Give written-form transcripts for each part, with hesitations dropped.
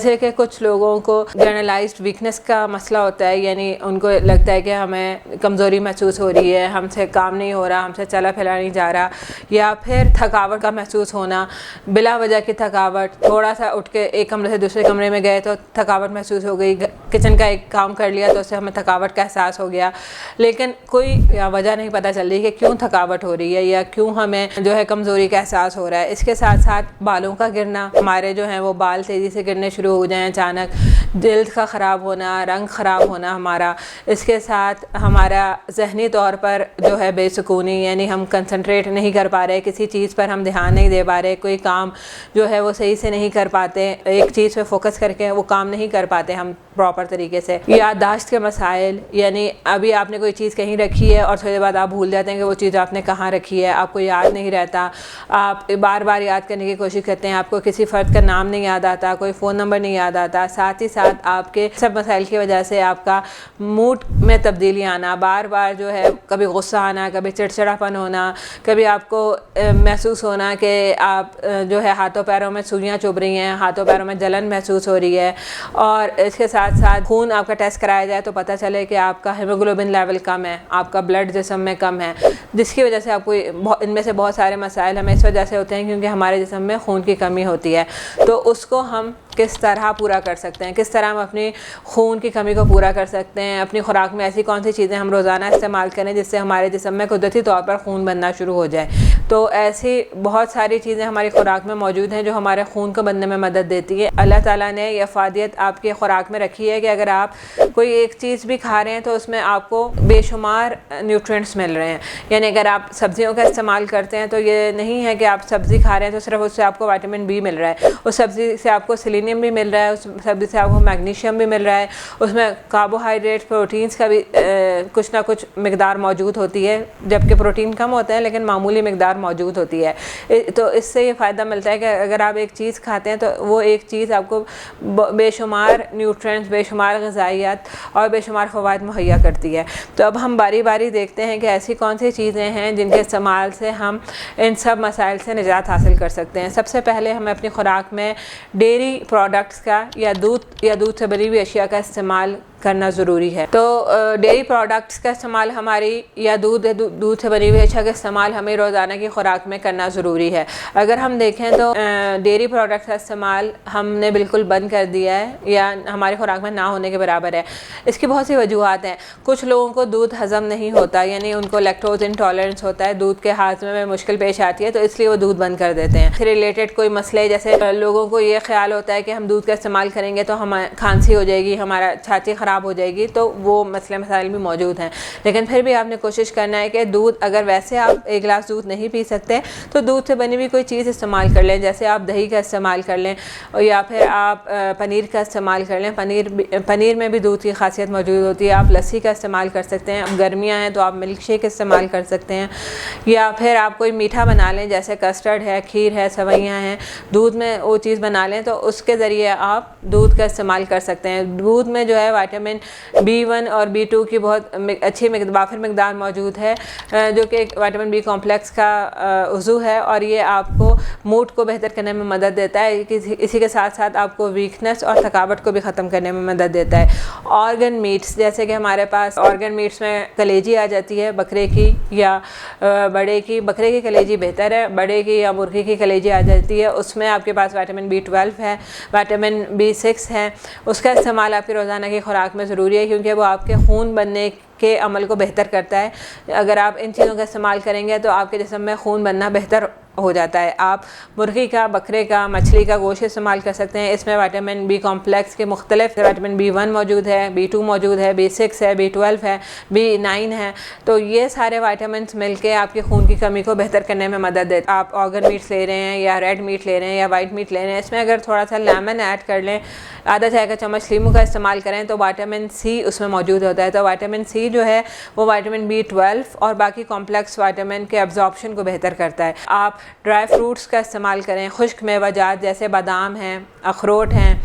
जैसे कि कुछ लोगों को जनरलाइज्ड वीकनेस का मसला होता है, यानी उनको लगता है कि हमें कमज़ोरी महसूस हो रही है, हमसे काम नहीं हो रहा, हमसे चला फिरा नहीं जा रहा, या फिर थकावट का महसूस होना, बिला वजह की थकावट। थोड़ा सा उठ के एक कमरे से दूसरे कमरे में गए तो थकावट महसूस हो गई, किचन का एक काम कर लिया तो उससे हमें थकावट का एहसास हो गया, लेकिन कोई वजह नहीं पता चल रही कि क्यों थकावट हो रही है या क्यों हमें जो है कमज़ोरी का एहसास हो रहा है। इसके साथ साथ बालों का गिरना, हमारे जो हैं वो बाल तेज़ी से गिरने शुरू हो जाएं अचानक, जल्द का ख़राब होना, रंग ख़राब होना हमारा। इसके साथ हमारा जहनी तौर पर जो है बेसुकूनी, यानी हम कंसंट्रेट नहीं कर पा रहे, किसी चीज़ पर हम ध्यान नहीं दे पा रहे, कोई काम जो है वो सही से नहीं कर पाते, एक चीज़ पे फोकस करके वो काम नहीं कर पाते हम प्रॉपर तरीके से। याददाश्त के मसाइल, यानी अभी आपने कोई चीज़ कहीं रखी है और थोड़ी देर बाद आप भूल जाते हैं कि वो चीज़ आपने कहाँ रखी है, आपको याद नहीं रहता, आप बार बार याद करने की कोशिश करते हैं, आपको किसी फ़र्द का नाम नहीं याद आता, कोई फ़ोन नंबर नहीं याद आता। साथ ही साथ आपके सब मसाइल की वजह से आपका मूड में तब्दीली आना, बार बार जो है कभी गुस्सा आना, कभी चिड़चिड़ापन होना, कभी आपको महसूस होना कि आप जो है हाथों पैरों में सुइयाँ चुभ रही हैं, हाथों पैरों में जलन महसूस हो रही है। और इसके साथ साथ खून आपका टेस्ट कराया जाए तो पता चले कि आपका हीमोग्लोबिन लेवल कम है, आपका ब्लड जिस्म में कम है, जिसकी वजह से आपको इनमें से बहुत सारे मसाइल हमें इस वजह से होते हैं क्योंकि हमारे जिस्म में खून की कमी होती है। तो उसको हम किस तरह पूरा कर सकते हैं, किस तरह हम अपनी खून की कमी को पूरा कर सकते हैं, अपनी खुराक में ऐसी कौन सी चीज़ें हम रोज़ाना इस्तेमाल करें जिससे हमारे जिस्म में कुदरती तौर पर खून बनना शुरू हो जाए। तो ऐसी बहुत सारी चीज़ें हमारी खुराक में मौजूद हैं जो हमारे खून को बनने में मदद देती है। अल्लाह ताला ने यह फ़ादियत आपकी खुराक में रखी है कि अगर आप कोई एक चीज़ भी खा रहे हैं तो उसमें आपको बेशुमार न्यूट्रिएंट्स मिल रहे हैं। यानी अगर आप सब्जियों का इस्तेमाल करते हैं तो ये नहीं है कि आप सब्ज़ी खा रहे हैं तो सिर्फ उससे आपको विटामिन बी मिल रहा है, उस सब्ज़ी से आपको सेलेनियम भी मिल रहा है, उस सब्ज़ी से आपको मैग्नीशियम भी मिल रहा है, उसमें कार्बोहाइड्रेट प्रोटीन्स का भी कुछ ना कुछ मिकदार मौजूद होती है, जबकि प्रोटीन कम होते हैं लेकिन मामूली मिकदार मौजूद होती है। तो इससे ये फ़ायदा मिलता है कि अगर आप एक चीज़ खाते हैं तो वो एक चीज़ आपको बेशुमार न्यूट्रिएंट्स, बेशुमार ग़िज़ाइयत और बेशुमार फ़वाइद मुहैया करती है। तो अब हम बारी बारी देखते हैं कि ऐसी कौन सी चीज़ें हैं जिनके इस्तेमाल से हम इन सब मसाइल से निजात हासिल कर सकते हैं। सबसे पहले हमें अपनी खुराक में डेयरी प्रोडक्ट्स का या दूध से बनी हुई अशिया का इस्तेमाल करना ज़रूरी है। तो डेयरी प्रोडक्ट्स का इस्तेमाल हमारी या दूध से बनी हुई अशिया का इस्तेमाल हमें रोज़ाना की खुराक में करना ज़रूरी है। अगर हम देखें तो डेयरी प्रोडक्ट्स का इस्तेमाल हमने बिल्कुल बंद कर दिया है या हमारी खुराक में ना होने के बराबर है। इसकी बहुत सी वजूहत हैं। कुछ लोगों को दूध हज़म नहीं होता, यानी उनको लैक्टोज इंटॉलरेंस होता है, दूध के हाज़मे में मुश्किल पेश आती है, तो इसलिए वो दूध बंद कर देते हैं। रिलेटेड कोई मसले, जैसे लोगों को ये ख्याल होता है कि हम दूध का इस्तेमाल करेंगे तो हमें खांसी हो जाएगी, हमारा छाती ख़राब हो जाएगी, तो वो मसले मसाइल भी मौजूद हैं। लेकिन फिर भी आपने कोशिश करना है कि दूध, अगर वैसे आप एक गिलास दूध नहीं पी सकते तो दूध से बनी हुई कोई चीज़ इस्तेमाल कर लें, जैसे आप दही का इस्तेमाल कर लें या फिर आप पनीर का इस्तेमाल कर लें। पनीर में भी दूध की खासियत मौजूद होती है। आप लस्सी का इस्तेमाल कर सकते हैं, अब गर्मियाँ हैं तो आप मिल्क शेक इस्तेमाल कर सकते हैं, या फिर आप कोई मीठा बना लें, जैसे कस्टर्ड है, खीर है, सेवइयाँ हैं, दूध में वो चीज़ बना लें तो उसके ज़रिए आप दूध का इस्तेमाल कर सकते हैं। दूध में जो है विटामिन B1 और B2 की बहुत अच्छी वाफिर मिकदार मौजूद है, जो कि विटामिन बी कॉम्प्लेक्स का उज़ू है, और ये आपको मूड को बेहतर करने में मदद देता है। इसी के साथ साथ आपको वीकनेस और थकावट को भी ख़त्म करने में मदद देता है। ऑर्गन मीट्स, जैसे कि हमारे पास ऑर्गन मीट्स में कलेजी आ जाती है, बकरे की या बड़े की। बकरे की कलेजी बेहतर है, बड़े की या मुर्गी की कलेजी आ जाती है, उसमें आपके पास विटामिन B12 है, विटामिन B6 है। उसका इस्तेमाल आपकी रोज़ाना की खुराक में ज़रूरी है क्योंकि वो आपके खून बनने के अमल को बेहतर करता है। अगर आप इन चीज़ों का इस्तेमाल करेंगे तो आपके जिस्म में खून बनना बेहतर हो जाता है। आप मुर्गी का, बकरे का, मछली का गोश्त इस्तेमाल कर सकते हैं। इसमें विटामिन बी कॉम्प्लेक्स के मुख्तलिफ विटामिन B1 मौजूद है, B2 मौजूद है, B6 है, B12 है, B9 है। तो ये सारे विटामिन मिल के आपके खून की कमी को बेहतर करने में मदद देते हैं। आप ऑर्गन मीट्स ले रहे हैं या रेड मीट ले रहे हैं या वाइट मीट ले रहे हैं, इसमें अगर थोड़ा सा लेमन ऐड कर लें, आधा चाय का चम्मच लीमू का इस्तेमाल करें तो विटामिन C उसमें मौजूद होता है। तो विटामिन C जो है वो विटामिन B12 और बाकी कॉम्प्लेक्स विटामिन के एब्जॉर्प्शन को बेहतर करता है। आप ड्राई फ्रूट्स का इस्तेमाल करें, खुश्क मेवाजात जैसे बादाम हैं, अखरोट हैं,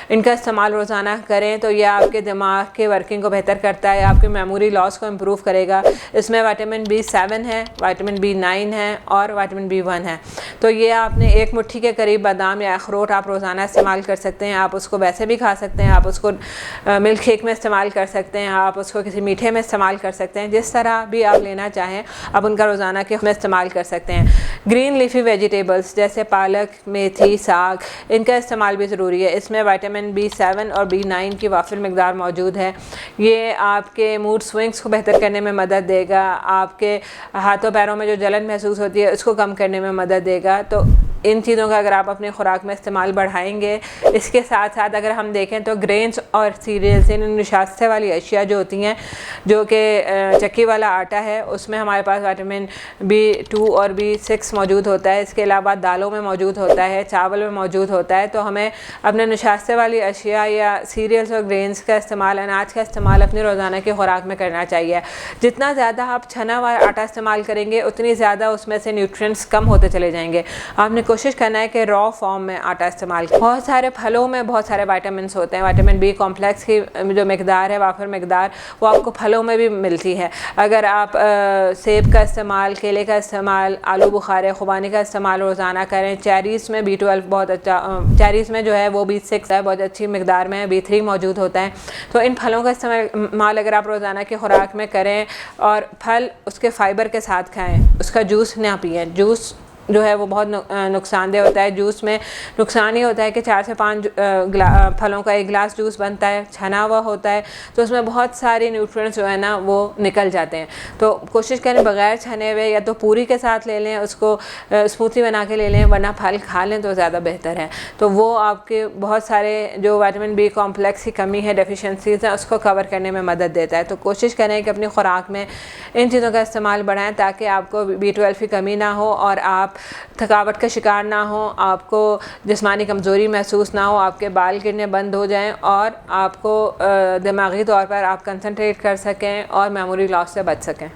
इनका इस्तेमाल रोज़ाना करें तो ये आपके दिमाग के वर्किंग को बेहतर करता है, आपकी मेमोरी लॉस को इम्प्रूव करेगा। इसमें विटामिन B7 है, विटामिन B9 है और विटामिन B1 है। तो ये आपने एक मुट्ठी के करीब बादाम या अखरोट आप रोज़ाना इस्तेमाल कर सकते हैं। आप उसको वैसे भी खा सकते हैं, आप उसको मिल्क शेक में इस्तेमाल कर सकते हैं, आप उसको किसी मीठे में इस्तेमाल कर सकते हैं। जिस तरह भी आप लेना चाहें आप उनका रोज़ाना के में इस्तेमाल कर सकते हैं। ग्रीन लीफी वेजिटेबल्स जैसे पालक, मेथी, साग, इनका इस्तेमाल भी ज़रूरी है। इसमें विटामिन B7 और B9 की वाफिर मकदार मौजूद है। ये आपके मूड स्विंग्स को बेहतर करने में मदद देगा, आपके हाथों पैरों में जो जलन महसूस होती है उसको कम करने में मदद देगा। तो इन चीज़ों का अगर आप अपनी खुराक में इस्तेमाल बढ़ाएंगे, इसके साथ साथ अगर हम देखें तो ग्रेन्स और सीरियल्स इन निशास्ते वाली अशिया जो होती हैं, जो कि चक्की वाला आटा है, उसमें हमारे पास विटामिन B2 और B6 मौजूद होता है। इसके अलावा दालों में मौजूद होता है, चावल में मौजूद होता है। तो हमें अपने निशास्ते वाली अशिया या सीरियल्स और ग्रेन्स का इस्तेमाल, अनाज का इस्तेमाल अपनी रोज़ाना की खुराक में करना चाहिए। जितना ज़्यादा आप छना हुआ आटा इस्तेमाल करेंगे उतनी ज़्यादा उसमें से न्यूट्रिएंट्स कम होते चले जाएंगे। आपने कोशिश करना है कि रॉ फॉर्म में आटा इस्तेमाल। बहुत सारे फलों में बहुत सारे विटामिन होते हैं। विटामिन B कॉम्प्लेक्स की जो मकदार है, वाफिर मकदार, वो आपको फलों में भी मिलती है। अगर आप सेब का इस्तेमाल, केले का इस्तेमाल, आलू बुखारे, खुबानी का इस्तेमाल रोज़ाना करें। चेरीज़ में B12 बहुत अच्छा, चेरीज़ में जो है वो B6 है, बहुत अच्छी मकदार में। B3 मौजूद होता है। तो इन फलों का इस्तेमाल अगर आप रोज़ाना की खुराक में करें और फल उसके फाइबर के साथ खाएँ, उसका जूस ना पिएँ। जूस जो है वो बहुत नुकसानदेह होता है। जूस में नुकसान ये होता है कि 4 से 5 फलों का एक गिलास जूस बनता है, छना हुआ होता है, तो उसमें बहुत सारे न्यूट्रिएंट्स जो है ना वो निकल जाते हैं। तो कोशिश करें बग़ैर छने हुए या तो पूरी के साथ ले लें, उसको स्मूथी बना के ले लें, वरना फल खा लें तो ज़्यादा बेहतर है। तो वो आपके बहुत सारे जो विटामिन B कॉम्प्लेक्स की कमी है, डेफिशिएंसीज हैं, उसको कवर करने में मदद देता है। तो कोशिश करें कि अपनी खुराक में इन चीज़ों का इस्तेमाल बढ़ाएँ ताकि आपको B12 की कमी ना हो और आप थकावट का शिकार ना हो, आपको जिस्मानी कमज़ोरी महसूस ना हो, आपके बाल गिरने बंद हो जाएं और आपको दिमागी तौर पर आप कंसंट्रेट कर सकें और मेमोरी लॉस से बच सकें।